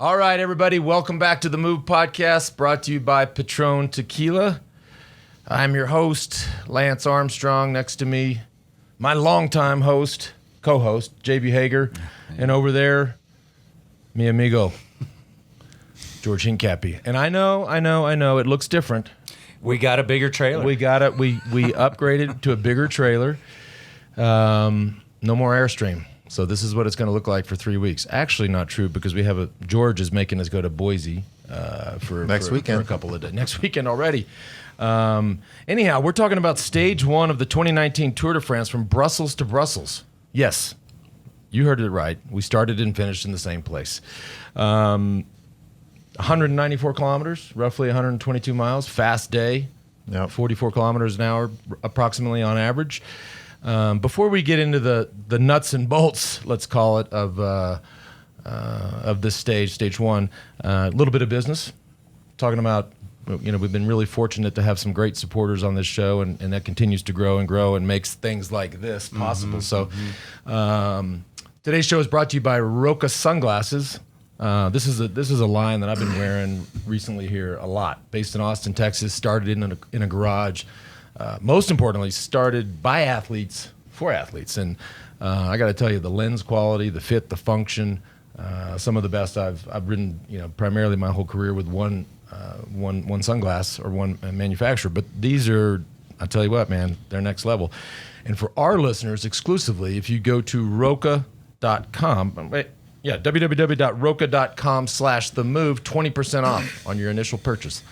All right, everybody, welcome back to the Move Podcast, brought to you by Patron Tequila. I'm your host, Lance Armstrong. Next to me, my longtime host, co-host, JB Hager. And over there, mi amigo, George Hincapie. And I know, it looks different. We got a bigger trailer. We upgraded to a bigger trailer. No more Airstream. So this is what it's going to look like for 3 weeks. Actually, not true, because George is making us go to Boise for a couple of days. Next weekend already. Anyhow, we're talking about stage one of the 2019 Tour de France from Brussels to Brussels. Yes, you heard it right. We started and finished in the same place. 194 kilometers, roughly 122 miles, fast day, 44 kilometers an hour approximately on average. Before we get into the nuts and bolts, let's call it, of this stage one, a little bit of business. Talking about, we've been really fortunate to have some great supporters on this show, and that continues to grow and makes things like this possible. Today's show is brought to you by Roca Sunglasses. This is a line that I've been wearing recently here a lot. Based in Austin, Texas, started in a garage. Most importantly, started by athletes for athletes, and I got to tell you, the lens quality, the fit, the function, some of the best I've ridden. Primarily my whole career with one sunglass or one manufacturer, but these are, I tell you what, man, they're next level. And for our listeners exclusively, if you go to roca.com, www.roca.com/themove, 20% off on your initial purchase.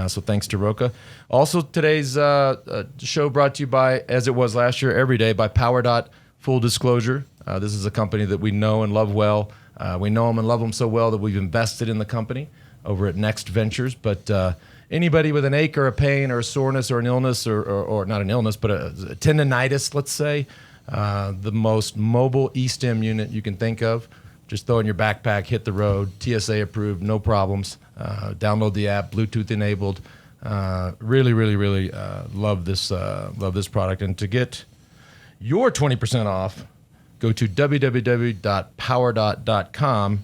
So thanks to Roca. Also, today's show brought to you by, as it was last year, every day, by PowerDot Full Disclosure. This is a company that we know and love well. We know them and love them so well that we've invested in the company over at Next Ventures. But anybody with an ache or a pain or a soreness or an illness, or not an illness, but a tendonitis, let's say, the most mobile e-stim unit you can think of. Just throw in your backpack, hit the road, TSA approved, no problems. Download the app, Bluetooth enabled. Really love this product. And to get your 20% off, go to www.powerdot.com,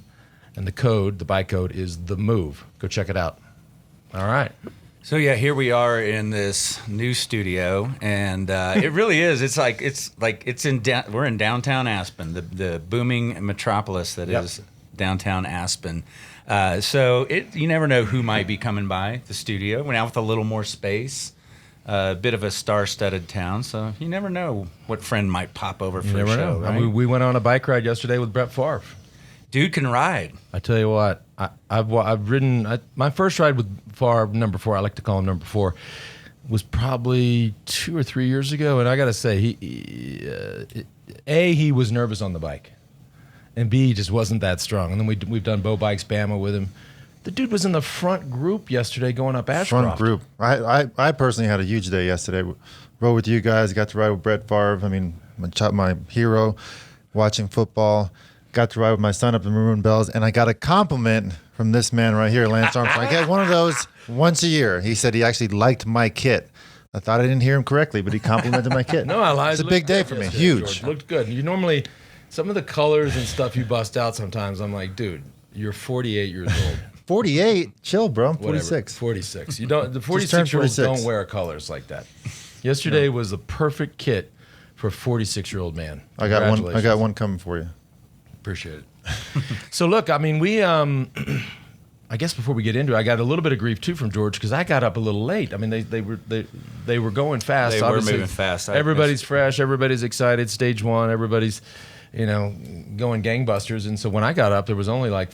and the buy code is the move. Go check it out. All right. So yeah, here we are in this new studio, and it really is. We're in downtown Aspen, the booming metropolis that is downtown Aspen. So you never know who might be coming by the studio. We're now with a little more space, a bit of a star-studded town. So you never know what friend might pop over for a show. Right? We went on a bike ride yesterday with Brett Favre. Dude can ride. I tell you what, I've ridden my first ride with Favre, number 4. I like to call him number 4. Was probably 2 or 3 years ago, and I got to say, he was nervous on the bike, and B, he just wasn't that strong. And then we've done Bo Bikes Bama with him. The dude was in the front group yesterday going up Ashcroft. Front group. I personally had a huge day yesterday. Rode with you guys. Got to ride with Brett Favre. I mean, my hero, watching football. Got to ride with my son up the Maroon Bells, and I got a compliment from this man right here, Lance Armstrong. I get one of those once a year. He said he actually liked my kit. I thought I didn't hear him correctly, but he complimented my kit. No, I lied. It's a big day for me. Huge. George. Looked good. You normally, some of the colors and stuff you bust out sometimes, I'm like, dude, you're 48 years old. 48? Chill, bro. I'm 46. 46. You don't. The 46-year-olds don't wear colors like that. Yesterday was a perfect kit for a 46-year-old man. I got one coming for you. Appreciate it. So look, I mean, I guess before we get into it, I got a little bit of grief too from George because I got up a little late. I mean, they were going fast. They were moving fast. Everybody's fresh. Everybody's excited. Stage one. Everybody's going gangbusters. And so when I got up, there was only like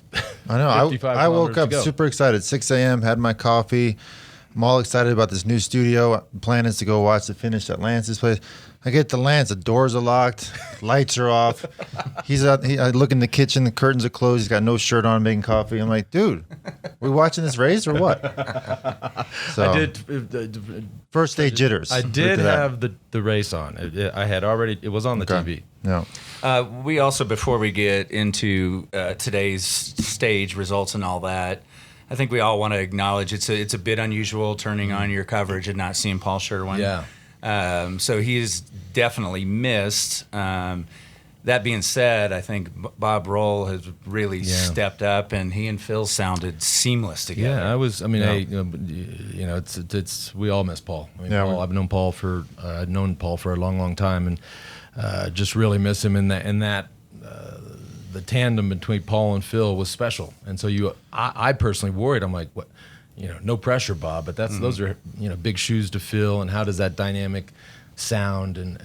I know. I woke up super excited. 6 a.m. Had my coffee. I'm all excited about this new studio. The plan is to go watch the finish at Lance's place. I get to Lance, the doors are locked, lights are off. I look in the kitchen, the curtains are closed. He's got no shirt on, making coffee. I'm like, dude, we watching this race or what? So, I did. First day jitters. I did have the race on. I had already. It was on the TV. No. We also, before we get into today's stage results and all that, I think we all want to acknowledge it's a bit unusual turning on your coverage and not seeing Paul Sherwin. Yeah. So he is definitely missed. That being said, I think Bob Roll has really stepped up, and he and Phil sounded seamless together. Yeah, hey, it's we all miss Paul. Paul, I've known Paul for a long, long time, and just really miss him in that. The tandem between Paul and Phil was special, and so I personally worried. I'm like, what? No pressure, Bob, but those are big shoes to fill, and how does that dynamic sound? And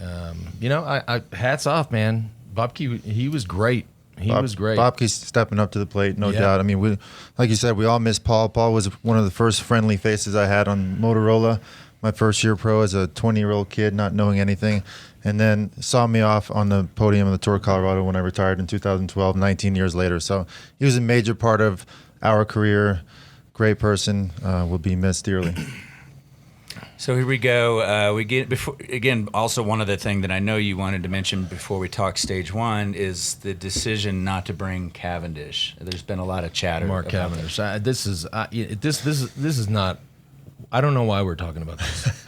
I hats off, man. Bobke, he was great. He was great. Bobke's stepping up to the plate, no doubt. I mean, we, like you said, we all miss Paul. Paul was one of the first friendly faces I had on Motorola. My first year pro as a 20-year-old kid, not knowing anything, and then saw me off on the podium of the Tour of Colorado when I retired in 2012, 19 years later. So he was a major part of our career. Great person, will be missed dearly. So here we go. We get also one other thing that I know you wanted to mention before we talk stage one is the decision not to bring Cavendish. There's been a lot of chatter. Mark Cavendish. This is not. I don't know why we're talking about this.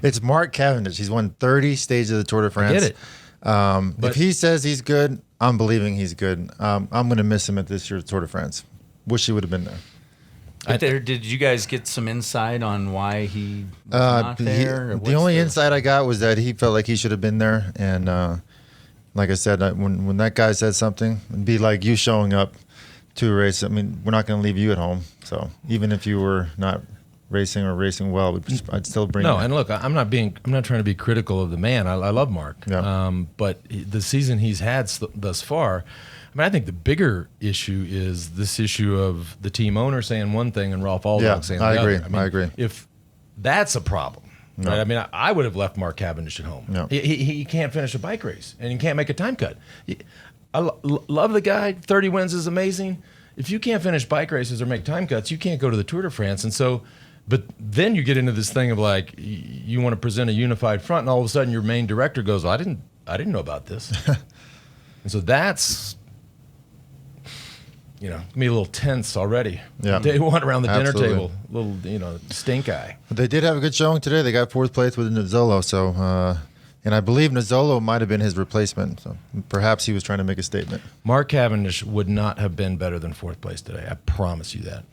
It's Mark Cavendish. He's won 30 stages of the Tour de France. I get it. If he says he's good, I'm believing he's good. I'm going to miss him at this year's Tour de France. Wish he would have been there. Did you guys get some insight on why he was not there? The only insight I got was that he felt like he should have been there. And like I said, when that guy said something, it'd be like you showing up to a race. I mean, we're not going to leave you at home. So even if you were not racing or racing well, I'd still bring you. And look, I'm not trying to be critical of the man. I love Mark. Yeah. But the season he's had thus far, I think the bigger issue is this issue of the team owner saying one thing and Ralph Aldog saying the other. I agree. If that's a problem, right? I would have left Mark Cavendish at home. No. He can't finish a bike race and he can't make a time cut. I love the guy. 30 wins is amazing. If you can't finish bike races or make time cuts, you can't go to the Tour de France. And so, but then you get into this thing of like you want to present a unified front, and all of a sudden your main director goes, "I didn't know about this," and so that's. Me a little tense already. Yeah. Day one around the dinner Absolutely. table. Little, stink eye. But they did have a good showing today. They got fourth place with Nizzolo. So, and I believe Nizzolo might have been his replacement. So perhaps he was trying to make a statement. Mark Cavendish would not have been better than fourth place today. I promise you that.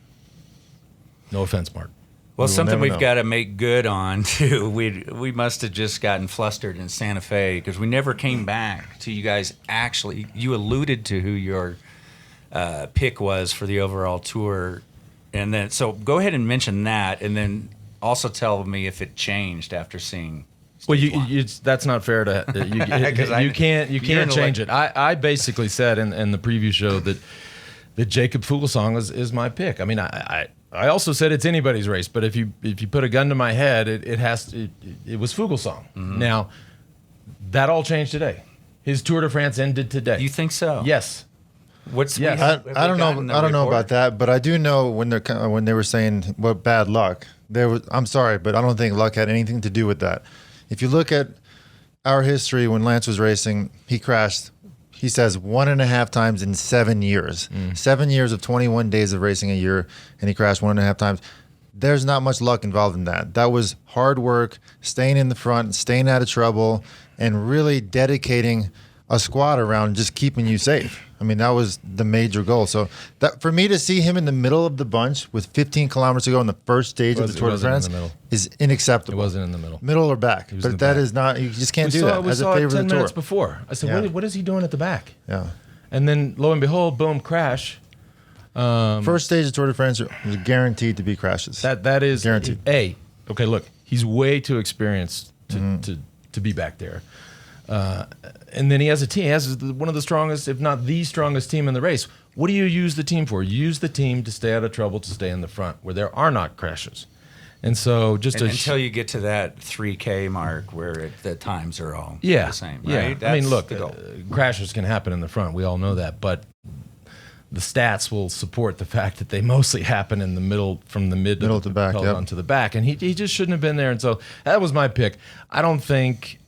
No offense, Mark. Well, something we've got to make good on, too. We must have just gotten flustered in Santa Fe because we never came back to you guys actually. You alluded to who your pick was for the overall tour, and then so go ahead and mention that, and then also tell me if it changed after seeing. Well, that's not fair to you can't change it. I basically said in the preview show that Jacob Fuglsang is my pick. I also said it's anybody's race, but if you put a gun to my head, it was Fuglsang. Mm-hmm. Now that all changed today. His Tour de France ended today. You think so? Yes. I don't know about that, but I do know when they were saying what bad luck. I'm sorry, but I don't think luck had anything to do with that. If you look at our history when Lance was racing, he crashed. He says 1.5 times in 7 years. 7 years of 21 days of racing a year, and he crashed 1.5 times. There's not much luck involved in that. That was hard work, staying in the front, staying out of trouble, and really dedicating a squad around just keeping you safe. That was the major goal. So that for me to see him in the middle of the bunch with 15 kilometers to go in the first stage of the Tour de France is unacceptable. It wasn't in the middle. Middle or back. But that is not, you just can't do that as a favor of the Tour. 10 minutes before. I said, what is he doing at the back? Yeah. And then lo and behold, boom, crash. First stage of Tour de France was guaranteed to be crashes. That is guaranteed. Okay, look, he's way too experienced to be back there. And then he has a team. He has one of the strongest, if not the strongest team in the race. What do you use the team for? You use the team to stay out of trouble, to stay in the front where there are not crashes. And so until you get to that 3K mark where the times are all the same, right? Yeah. Look, crashes can happen in the front. We all know that. But the stats will support the fact that they mostly happen in the middle, from the middle to back, to the back. And he just shouldn't have been there. And so that was my pick. I think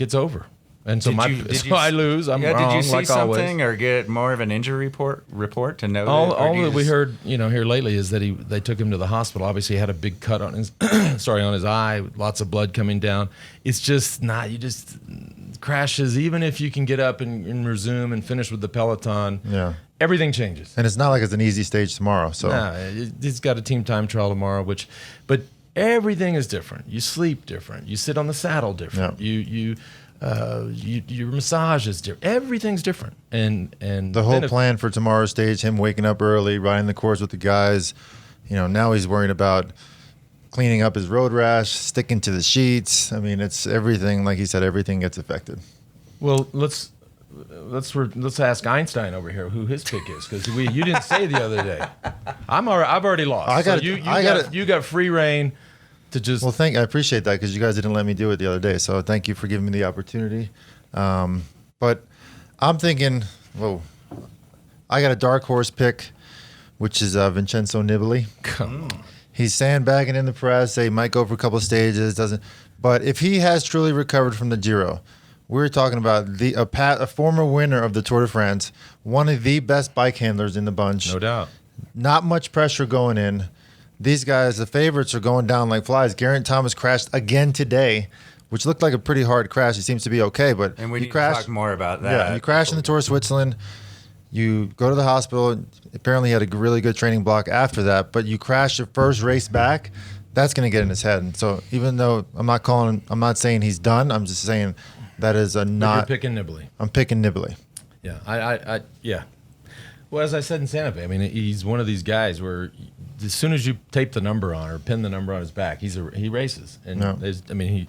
it's over. And so I lose. I'm wrong. Did you see like something always. or get more of an injury report to know? All that we heard, here lately is that they took him to the hospital. Obviously, he had a big cut on his, on his eye, lots of blood coming down. It's just not. crashes, even if you can get up and resume and finish with the peloton, everything changes. And it's not like it's an easy stage tomorrow. So he's got a team time trial tomorrow, but everything is different. You sleep different. You sit on the saddle different. Your massage is different. Everything's different. And the whole plan for tomorrow's stage, him waking up early, riding the course with the guys, now he's worried about cleaning up his road rash, sticking to the sheets. I mean, it's everything. Like he said, everything gets affected. Well, let's ask Einstein over here who his pick is, because you didn't say the other day. I've already lost. You got free reign to just. Well, I appreciate that, because you guys didn't let me do it the other day. So thank you for giving me the opportunity. But I'm thinking, I got a dark horse pick, which is Vincenzo Nibali. Come on. He's sandbagging in the press. He might go for a couple of stages, doesn't. But if he has truly recovered from the Giro, we're talking about a former winner of the Tour de France, one of the best bike handlers in the bunch. No doubt. Not much pressure going in. These guys, the favorites, are going down like flies. Geraint Thomas crashed again today, which looked like a pretty hard crash. He seems to be okay, but and we need to talk more about that. Yeah, you crashed in the Tour of Switzerland. You go to the hospital. Apparently, he had a really good training block after that, but you crash your first race back. That's going to get in his head. And so even though I'm not saying he's done. I'm just saying that is You're picking Nibali. I'm picking Nibali. Yeah, yeah. Well, as I said in Santa Fe, I mean, he's one of these guys where as soon as you tape the number on or pin the number on his back, he races. And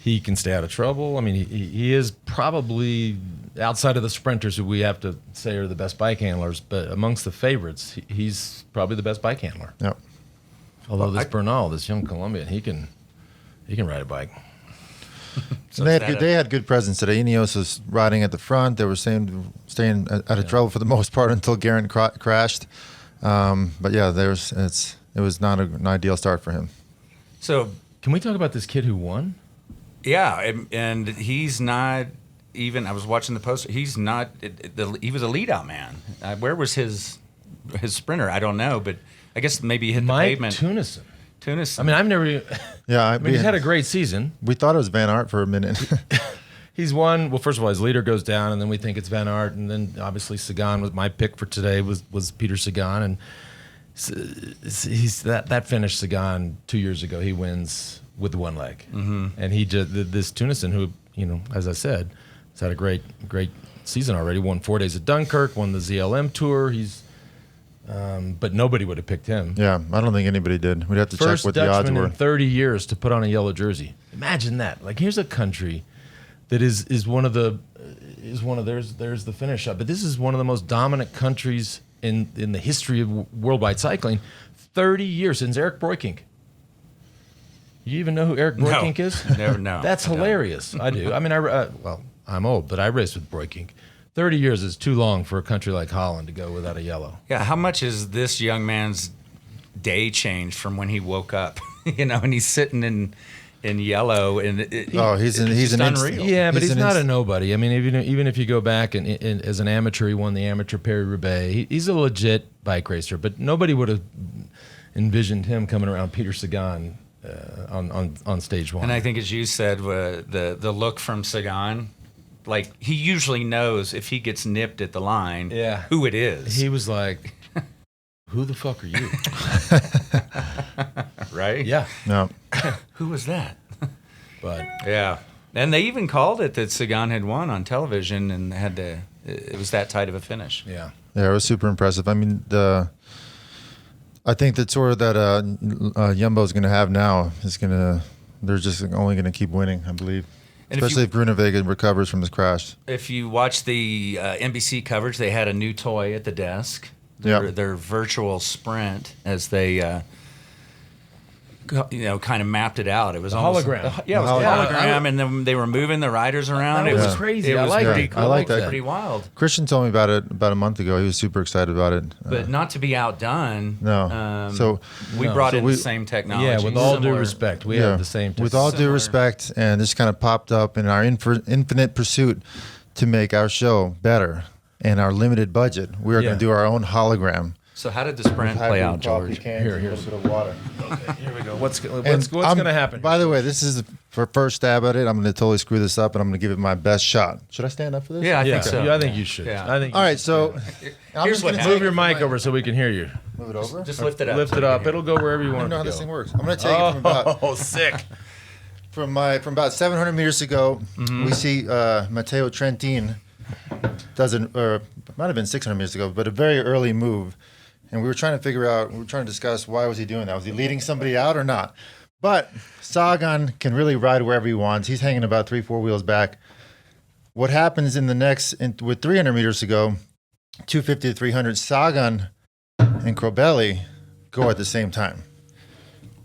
he can stay out of trouble. I mean, he is probably, outside of the sprinters who we have to say are the best bike handlers, but amongst the favorites, he's probably the best bike handler. Yep. Although Bernal, this young Colombian, he can ride a bike. So they had good presence today. Ineos was riding at the front. They were staying out of trouble for the most part until Geraint crashed. But yeah, it was not an ideal start for him. So can we talk about this kid who won? Yeah, and he's not even. I was watching the poster. He's not. He was a lead-out man. Where was his sprinter? I don't know, but I guess maybe he hit the pavement. Tunison. I mean, I've never. Yeah, he's had a great season. We thought it was Van Aert for a minute. He's won. Well, first of all, his leader goes down, and then we think it's Van Aert, and then obviously Sagan was my pick for today. Was Peter Sagan, and he's that finished Sagan 2 years ago. He wins with one leg, and he just this Tunison, who as I said, has had a great season already. Won 4 days at Dunkirk, won the ZLM Tour. He's but nobody would have picked him. Yeah, I don't think anybody did. We'd have to check what the odds were. First Dutchman in 30 years to put on a yellow jersey. Imagine that. Like, here's a country that is one of there's the finish up. But this is one of the most dominant countries in the history of worldwide cycling. 30 years since Eric Breukink. You even know who Eric Breukink is? Never know. That's hilarious. I do. I mean, I'm old, but I raced with Breukink. 30 years is too long for a country like Holland to go without a yellow. Yeah, how much is this young man's day changed from when he woke up? And he's sitting in yellow, and he's unreal. Yeah, but he's not a nobody. I mean, even if you go back and as an amateur, he won the amateur Paris-Roubaix. He's a legit bike racer, but nobody would have envisioned him coming around Peter Sagan on stage one. And I think, as you said, the look from Sagan. Like, he usually knows if he gets nipped at the line, who it is. He was like, who the fuck are you? Right? Yeah. No. Who was that? But yeah. And they even called it that Sagan had won on television and it was that tight of a finish. Yeah. Yeah, it was super impressive. I mean, I think the tour that Jumbo's going to have now they're just only going to keep winning, I believe. And especially if Groenewegen recovers from his crash. If you watch the NBC coverage, they had a new toy at the desk. Their virtual sprint, as they kind of mapped it out. It was almost hologram. It was a hologram, and then they were moving the riders around. It was crazy. It was pretty cool. I like that. Pretty wild. Christian told me about it about a month ago. He was super excited about it. But not to be outdone. No. We brought in the same technology. Yeah, with all due respect, we have the same technology. With all due respect, and this kind of popped up in our infinite pursuit to make our show better and our limited budget. We are going to do our own hologram. So how did the sprint play out, George? Here's a little bit of water. Okay, here we go. What's going to happen? By the way, this is for first stab at it. I'm going to totally screw this up, and I'm going to give it my best shot. Should I stand up for this? Yeah, I think so. Yeah, I think you should. Yeah. I think. All right, so I'm just going to move your mic over so we can hear you. Move it over. Just lift it up. Lift it up. It'll go wherever you want it to go. I don't know how this thing works. I'm going to take it from about sick. from about 700 meters to go. We see Matteo Trentin or might have been 600 meters ago, but a very early move. And we were trying to discuss why was he doing that? Was he leading somebody out or not? But Sagan can really ride wherever he wants. He's hanging about 3-4 wheels back. What happens with 300 meters to go, 250 to 300, Sagan and Corbelli go at the same time.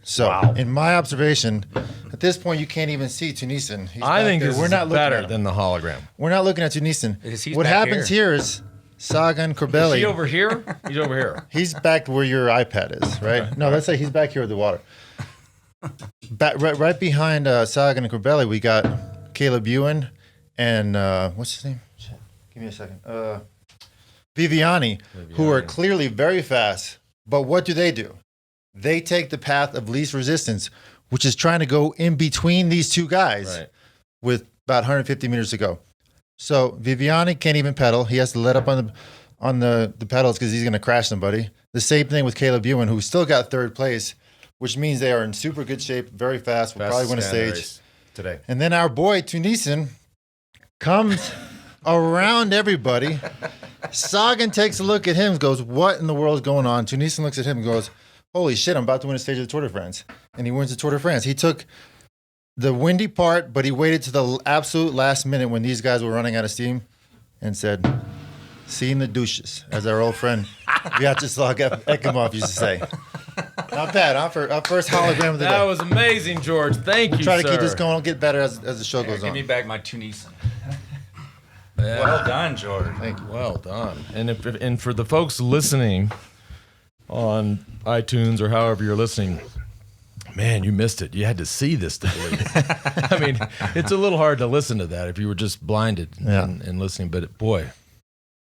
So, in my observation, at this point, you can't even see Tunisian. I think this is better than the hologram. We're not looking at Tunisian. What happens here is Sagan, Corbelli. Is he over here? He's over here. He's back where your iPad is, right? No, let's say he's back here at the water. Right behind Sagan and Corbelli, we got Caleb Ewan and what's his name? Give me a second. Viviani, who are clearly very fast. But what do? They take the path of least resistance, which is trying to go in between these two guys with about 150 meters to go. So Viviani can't even pedal. He has to let up on the pedals because he's going to crash somebody. The same thing with Caleb Ewan, who still got third place, which means they are in super good shape, very fast. Will probably win a stage today. And then our boy Tunisian comes around everybody. Sagan takes a look at him, goes, "What in the world is going on?" Tunisian looks at him and goes, "Holy shit, I'm about to win a stage of the Tour de France." And he wins the Tour de France. He took the windy part, but he waited to the absolute last minute when these guys were running out of steam and said, "Seeing the douches," as our old friend Vyacheslav Ekimov used to say. Not bad, huh? For our first hologram of the day. That was amazing, George. Thank you, Try to keep this going. I'll get better as the show goes on. Give me back my Tunisian. Well done, George. Thank you. Well done. And for the folks listening on iTunes or however you're listening, man, you missed it. You had to see this to believe it. I mean, it's a little hard to listen to that if you were just blinded and listening. But boy,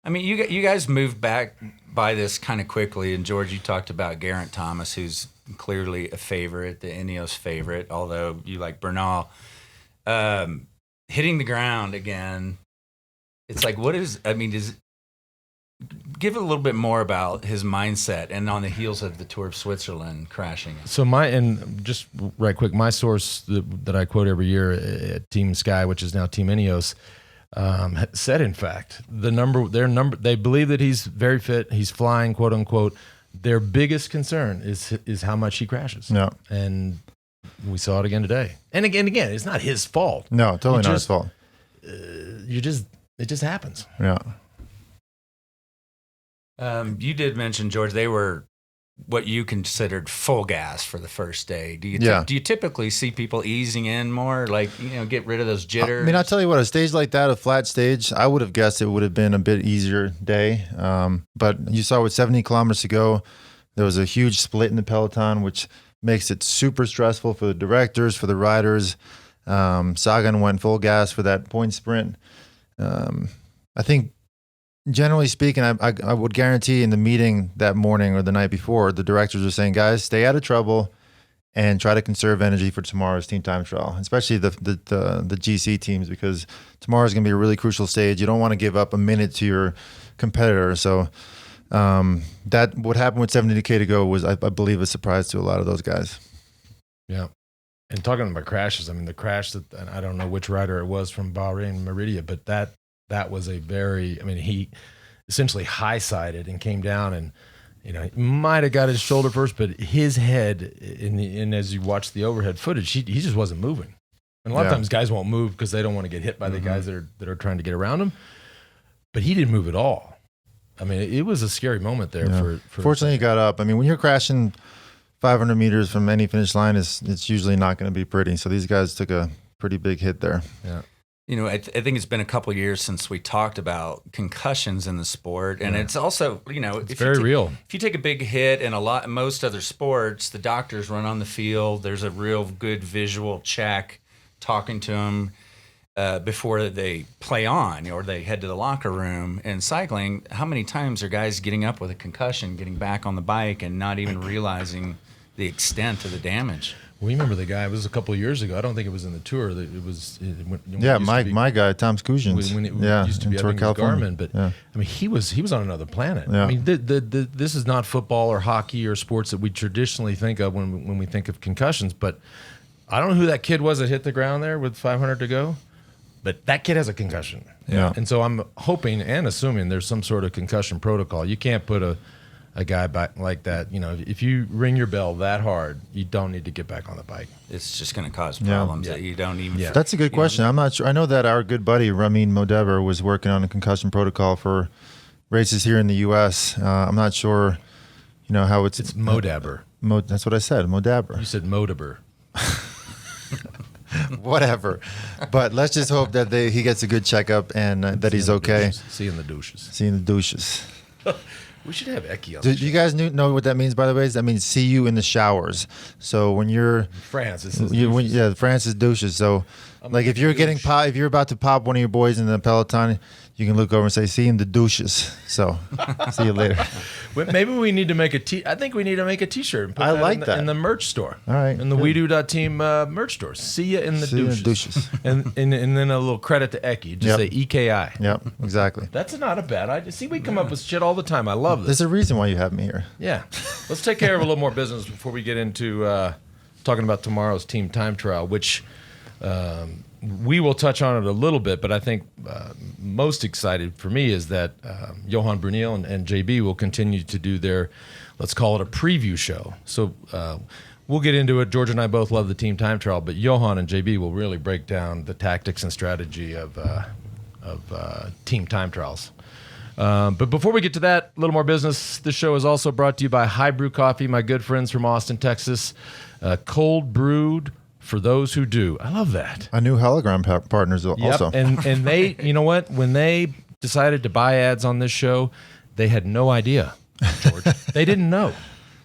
I mean, you guys moved back by this kind of quickly. And George, you talked about Geraint Thomas, who's clearly a favorite, the Ineos favorite, although you like Bernal. Hitting the ground again. It's like, give a little bit more about his mindset and on the heels of the Tour of Switzerland crashing. So just right quick, my source that I quote every year at Team Sky, which is now Team Ineos, said, in fact, their number, they believe that he's very fit. He's flying, quote unquote. Their biggest concern is how much he crashes. No. And we saw it again today. And again, it's not his fault. No, totally not his fault. It just happens. Yeah. You did mention, George, they were what you considered full gas for the first day. Do you typically see people easing in more, like, get rid of those jitters? I mean, I'll tell you what, a stage like that, a flat stage, I would have guessed it would have been a bit easier day. But you saw with 70 kilometers to go, there was a huge split in the peloton, which makes it super stressful for the directors, for the riders. Sagan went full gas for that point sprint. I think, generally speaking, I would guarantee in the meeting that morning or the night before, the directors were saying, "Guys, stay out of trouble and try to conserve energy for tomorrow's team time trial," especially the GC teams, because tomorrow's going to be a really crucial stage. You don't want to give up a minute to your competitor. So that what happened with 70K to go was, I believe, a surprise to a lot of those guys. Yeah. And talking about crashes, I mean, the crash that, and I don't know which rider it was from Bahrain, Meridia, but that was he essentially high-sided and came down and, he might have got his shoulder first, but his head, and as you watch the overhead footage, he just wasn't moving. And a lot of times guys won't move because they don't want to get hit by the guys that are trying to get around him. But he didn't move at all. I mean, it was a scary moment there. Yeah. Fortunately, he got up. I mean, when you're crashing 500 meters from any finish line, it's usually not going to be pretty. So these guys took a pretty big hit there. Yeah. I think it's been a couple of years since we talked about concussions in the sport, and it's also, it's very real. If you take a big hit in most other sports, the doctors run on the field. There's a real good visual check, talking to them, before they play on or they head to the locker room. And cycling, how many times are guys getting up with a concussion, getting back on the bike, and not even realizing the extent of the damage? We remember the guy. It was a couple of years ago. I don't think it was in the tour. It was. My guy, Tom Skujins. When it used to be, I think it was Garmin, but I mean, he was on another planet. Yeah. I mean, this is not football or hockey or sports that we traditionally think of when we think of concussions. But I don't know who that kid was that hit the ground there with 500 to go. But that kid has a concussion. Yeah. And so I'm hoping and assuming there's some sort of concussion protocol. You can't put a guy back like that. You know, if you ring your bell that hard, you don't need to get back on the bike. It's just going to cause problems that you don't even. Yeah. That's a good question. I'm not sure. I know that our good buddy Ramin Modeber was working on a concussion protocol for races here in the U.S. I'm not sure, how it's. It's Modeber. That's what I said, Modeber. You said Modeber. Whatever, but let's just hope that he gets a good checkup and that he's okay. See you in the douches. See you in the douches. We should have Eki on. Do you guys know what that means? By the way, that means see you in the showers. So when you're France, France is douches. So like if you're if you're about to pop one of your boys in the Peloton, you can look over and say, "See you in the douches." So see you later. Maybe we need to make I think we need to make a T-shirt and put that in the merch store. All right. In the WeDo.team merch store. See you in the douches. and then a little credit to Eki. Just say EKI. Yep, exactly. That's not a bad idea. See, we come up with shit all the time. I love this. There's a reason why you have me here. Yeah. Let's take care of a little more business before we get into talking about tomorrow's team time trial, which we will touch on it a little bit, but I think most excited for me is that Johan Brunel and JB will continue to do their, let's call it a preview show. So we'll get into it. George and I both love the team time trial, but Johan and JB will really break down the tactics and strategy of team time trials. But before we get to that, a little more business. This show is also brought to you by Brew Coffee, my good friends from Austin, Texas. Cold brewed for those who do. I love that. A new hologram partners also. And they, you know what? When they decided to buy ads on this show, they had no idea, George. They didn't know.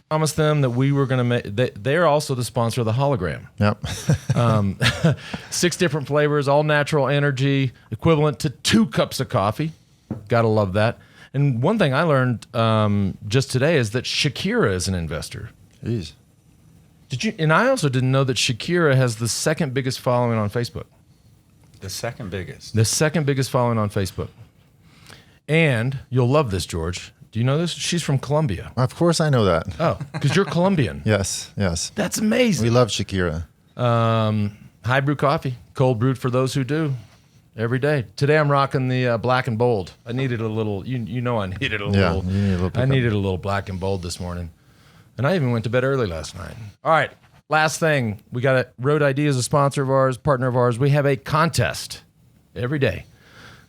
Promised them that we were going to make. They're also the sponsor of the hologram. Yep. 6 different flavors, all natural energy, equivalent to 2 cups of coffee. Gotta love that. And one thing I learned just today is that Shakira is an investor. Jeez. Did you? And I also didn't know that Shakira has the second biggest following on Facebook. The second biggest. The second biggest following on Facebook. And you'll love this, George. Do you know this? She's from Colombia. Of course I know that. Oh, because you're Colombian. Yes. That's amazing. We love Shakira. Brew Coffee, cold brewed for those who do. Every day. Today I'm rocking the black and bold. I needed a little. You know I needed a little. Yeah, you need a little. I needed a little black and bold this morning, and I even went to bed early last night. All right, last thing we got it. Road ID is a sponsor of ours, partner of ours. We have a contest every day,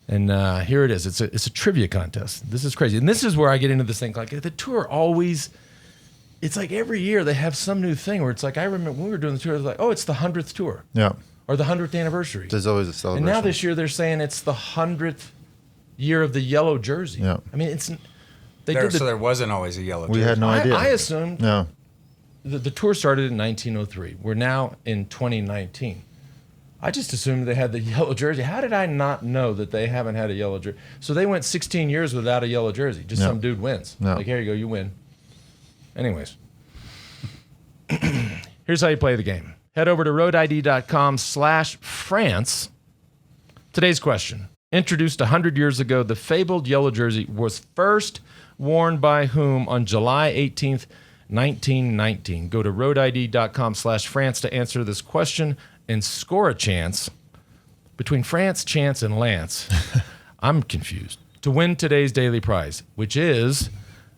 and here it is. It's a trivia contest. This is crazy, and this is where I get into this thing. Like the tour always. It's like every year they have some new thing where it's like I remember when we were doing the tour. It was like, oh, it's the 100th tour. Yeah. Or the 100th anniversary. There's always a celebration. And now this year they're saying it's the 100th year of the yellow jersey. Yeah. I mean, So there wasn't always a yellow jersey. We had no idea. I assumed No. the tour started in 1903. We're now in 2019. I just assumed they had the yellow jersey. How did I not know that they haven't had a yellow jersey? So they went 16 years without a yellow jersey. Just some dude wins. No. Like, here you go, you win. Anyways. Here's how you play the game. Head over to roadid.com/France. Today's question. Introduced 100 years ago, the fabled yellow jersey was first worn by whom on July 18th, 1919? Go to roadid.com/France to answer this question and score a chance. Between France, Chance, and Lance, I'm confused. To win today's daily prize, which is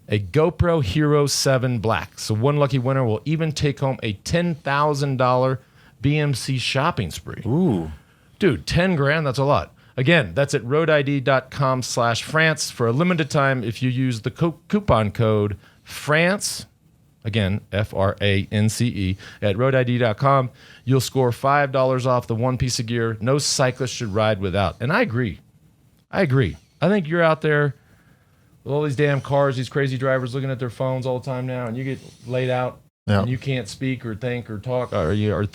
a GoPro Hero 7 Black. So one lucky winner will even take home a $10,000 BMC shopping spree. Ooh. Dude, 10 grand, that's a lot. Again, that's at roadid.com/France. For a limited time, if you use the coupon code France, again, FRANCE, at roadid.com, you'll score $5 off the one piece of gear no cyclist should ride without. And I agree. I think you're out there with all these damn cars, these crazy drivers looking at their phones all the time now, and you get laid out, and you can't speak or think or talk, or you're.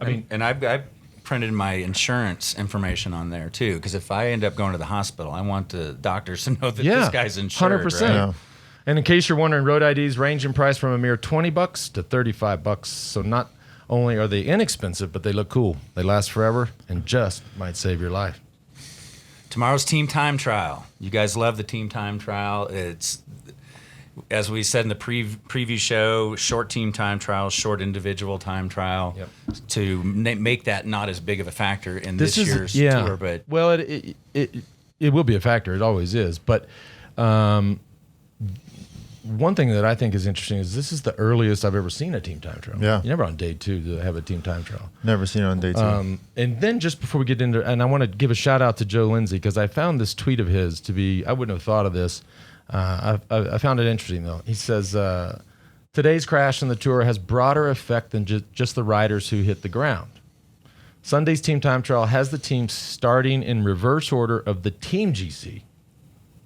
I mean, and I've printed my insurance information on there too, because if I end up going to the hospital, I want the doctors to know that this guy's insured. 100%. Right? Yeah. And in case you're wondering, road IDs range in price from a mere $20 to $35. So not only are they inexpensive, but they look cool. They last forever and just might save your life. Tomorrow's team time trial. You guys love the team time trial. It's, as we said in the preview show, short team time trial, short individual time trial, to make that not as big of a factor in this year's tour. But well, it will be a factor. It always is. But one thing that I think is interesting is this is the earliest I've ever seen a team time trial. Yeah. You're never on day 2 to have a team time trial. Never seen it on day 2. And then just before we get into, and I want to give a shout out to Joe Lindsay, because I found this tweet of his to be, I wouldn't have thought of this. I found it interesting though. He says, today's crash in the tour has broader effect than just the riders who hit the ground. Sunday's team time trial has the team starting in reverse order of the team GC,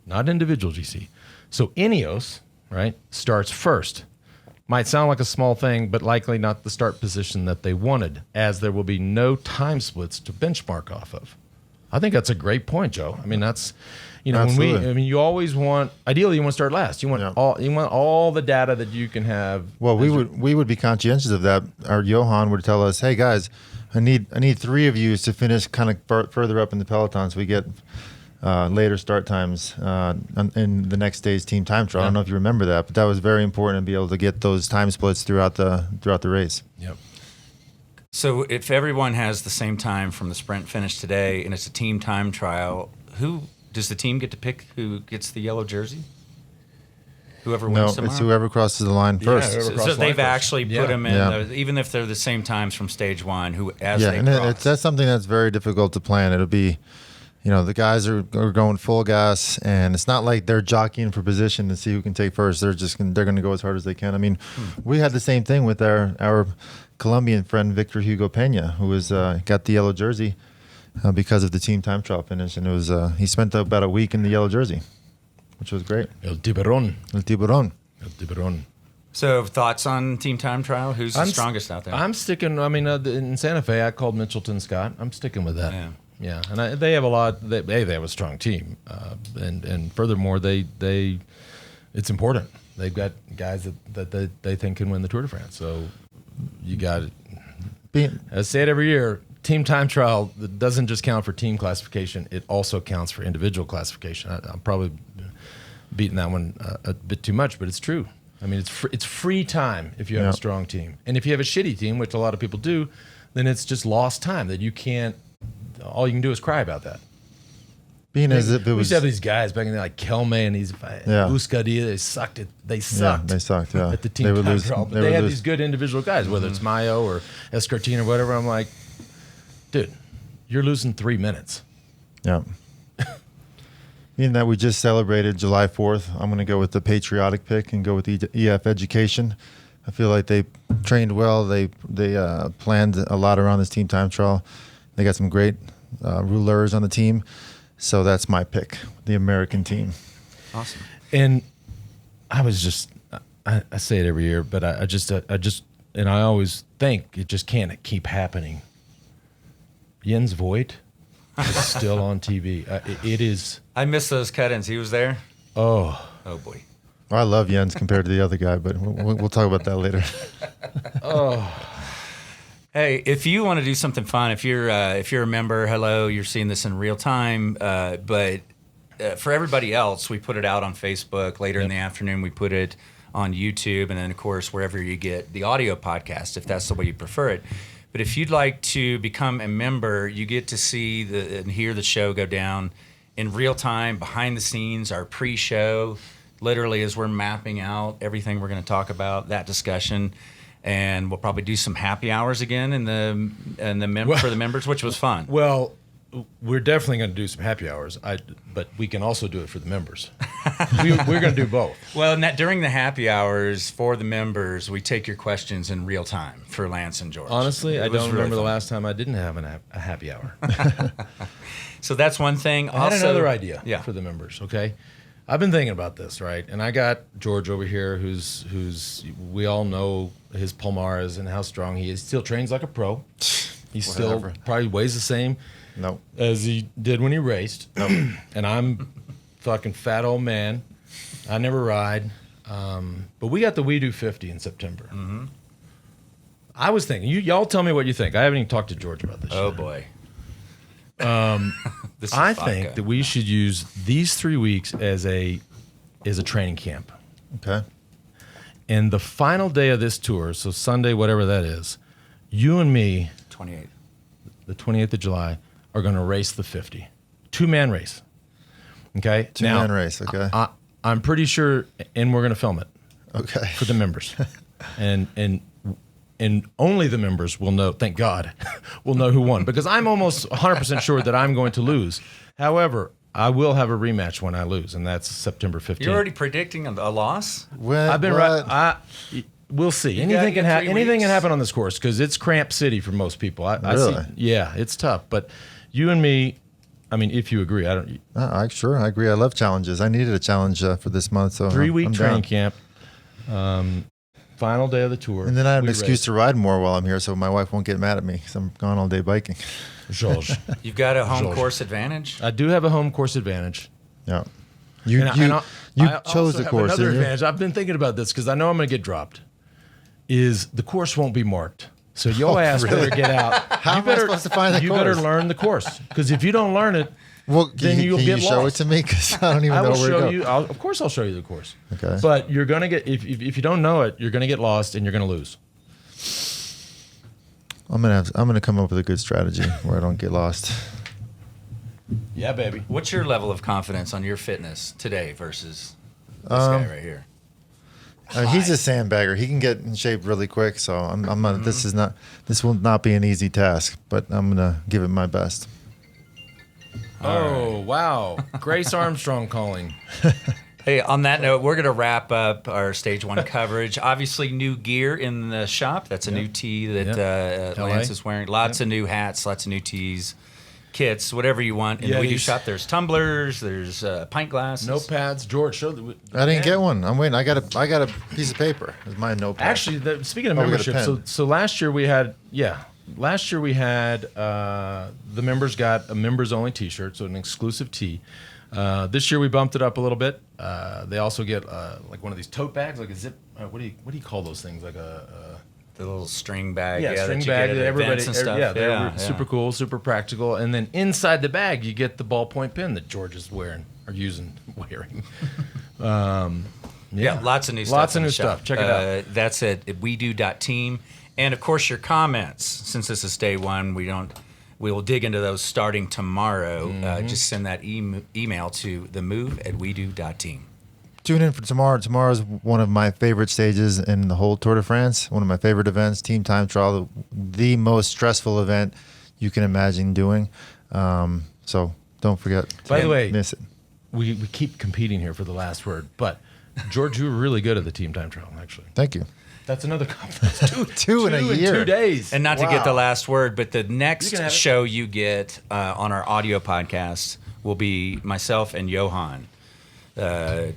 not individual GC. So Ineos, right, starts first. Might sound like a small thing, but likely not the start position that they wanted, as there will be no time splits to benchmark off of. I think that's a great point, Joe. I mean, that's, when you always want, ideally you want to start last. You want all the data that you can have. Well, we would be conscientious of that. Our Johan would tell us, hey guys, I need 3 of you to finish kind of further up in the peloton, so we get later start times in the next day's team time trial. I don't know if you remember that, but that was very important to be able to get those time splits throughout the race. Yep. So if everyone has the same time from the sprint finish today, and it's a team time trial, who does the team get to pick who gets the yellow jersey? Whoever wins tomorrow? It's whoever crosses the line first. So they've actually put them in, even if they're the same times from stage 1, that's something that's very difficult to plan. It'll be, the guys are going full gas, and it's not like they're jockeying for position to see who can take first. They're going to go as hard as they can. I mean, we had the same thing with our Colombian friend Victor Hugo Pena, who was got the yellow jersey because of the team time trial finish, and it was he spent about a week in the yellow jersey, which was great. El Tiburón. So thoughts on team time trial? Who's the strongest out there? I'm sticking. I mean, in Santa Fe, I called Mitchelton Scott. I'm sticking with that. Yeah, and they have a lot. They have a strong team, and furthermore, they it's important. They've got guys that they think can win the Tour de France. So you got it. I say it every year. Team time trial doesn't just count for team classification; it also counts for individual classification. I'm probably beating that one a bit too much, but it's true. I mean, it's free time if you have a strong team, and if you have a shitty team, which a lot of people do, then it's just lost time that you can't. All you can do is cry about that. Being as if it was, we used to have these guys back in there like Kelme and these Euskadi. They sucked. They sucked. At the team time trial. But they had these good individual guys, whether it's Mayo or Escartin or whatever. I'm like, dude, you're losing 3 minutes. Yeah. Being that we just celebrated July 4th, I'm going to go with the patriotic pick and go with EF Education. I feel like they trained well. They planned a lot around this team time trial. They got some great rouleurs on the team. So that's my pick, the American team. Awesome. And I was just, I say it every year, but I just, and I always think it just can't keep happening. Jens Voigt is still on TV. It is. I miss those cut-ins. He was there. Oh boy. Well, I love Jens compared to the other guy, but we'll talk about that later. Hey, if you want to do something fun, if you're a member, hello, you're seeing this in real time. But for everybody else, we put it out on Facebook. Later in the afternoon, we put it on YouTube, and then of course wherever you get the audio podcast, if that's the way you prefer it. But if you'd like to become a member, you get to see and hear the show go down in real time, behind the scenes, our pre-show, literally as we're mapping out everything we're going to talk about, that discussion. And we'll probably do some happy hours again for the members, which was fun. Well, we're definitely going to do some happy hours, but we can also do it for the members. We're going to do both. Well, during the happy hours for the members, we take your questions in real time for Lance and George. Honestly, I don't remember the last time I didn't have a happy hour. So that's one thing. I had another idea for the members, okay? I've been thinking about this, right? And I got George over here, who's we all know his Palmares and how strong he is. Still trains like a pro. He still probably weighs the same as he did when he raced. And I'm fucking fat old man. I never ride. But we got the We Do 50 in September. Mm-hmm. I was thinking, y'all tell me what you think. I haven't even talked to George about this. Oh, boy. I think that we should use these 3 weeks as a training camp. Okay. And the final day of this tour, so Sunday, whatever that is, you and me, the 28th of July, are going to race the 50. 2-man race. Okay? Two-man race, okay. I'm pretty sure, and we're going to film it. Okay. For the members. And only the members will know, thank God, will know who won. Because I'm almost 100% sure that I'm going to lose. However, I will have a rematch when I lose, and that's September 15th. You're already predicting a loss? I've been right. We'll see. Anything can happen on this course because it's cramp city for most people. Really? Yeah, it's tough. But you and me, I mean, if you agree, I don't. I agree. I love challenges. I needed a challenge for this month. So 3-week training camp. Final day of the tour. And then I have an excuse to ride more while I'm here so my wife won't get mad at me because I'm gone all day biking. George. You've got a home course advantage? I do have a home course advantage. Yeah. You chose the course. Another advantage. I've been thinking about this because I know I'm going to get dropped. Is the course won't be marked. So your ass better get out. How am I supposed to find the course? You better learn the course. Because if you don't learn it, then you'll get lost. Can you show it to me? Because I don't even know where to go. Of course I'll show you the course. Okay. But you're going to get, if you don't know it, you're going to get lost and you're going to lose. I'm gonna come up with a good strategy where I don't get lost. Yeah, baby. What's your level of confidence on your fitness today versus this guy right here? He's a sandbagger. He can get in shape really quick. So I'm gonna. This will not be an easy task, but I'm gonna give it my best. Oh wow, Grace Armstrong calling. Hey, on that note, we're going to wrap up our Stage 1 coverage. Obviously, new gear in the shop. That's a new tee that Lance is wearing. Lots of new hats, lots of new tees, kits, whatever you want. In the We Do shop, there's tumblers, there's pint glasses. Notepads. George, show the I didn't get one. I'm waiting. I got a piece of paper. It's my notepad. Actually, speaking of membership, so last year we had, the members got a members-only T-shirt, so an exclusive tee. This year we bumped it up a little bit. They also get like one of these tote bags, like a zip. What do you call those things? Like the little string bag. String bag that everybody. And stuff. They're super cool, super practical. And then inside the bag you get the ballpoint pen that George is wearing. Lots of new stuff. Lots of new stuff. Check it out. That's at wedo.team. And of course your comments. Since this is day one, we will dig into those starting tomorrow. Just send that email to themove@wedo.team. Tune in for tomorrow. Tomorrow is one of my favorite stages in the whole Tour de France. One of my favorite events, team time trial, the most stressful event you can imagine doing. So don't forget to miss it. We keep competing here for the last word, but George, you were really good at the team time trial, actually. Thank you. That's another compliment. Two in a year. 2 days. And not to get the last word, but the next show you get on our audio podcast will be myself and Johan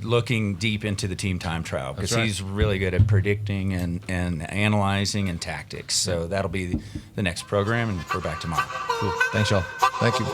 looking deep into the team time trial because he's really good at predicting and analyzing and tactics. So that'll be the next program, and we're back tomorrow. Cool. Thanks, y'all. Thank you.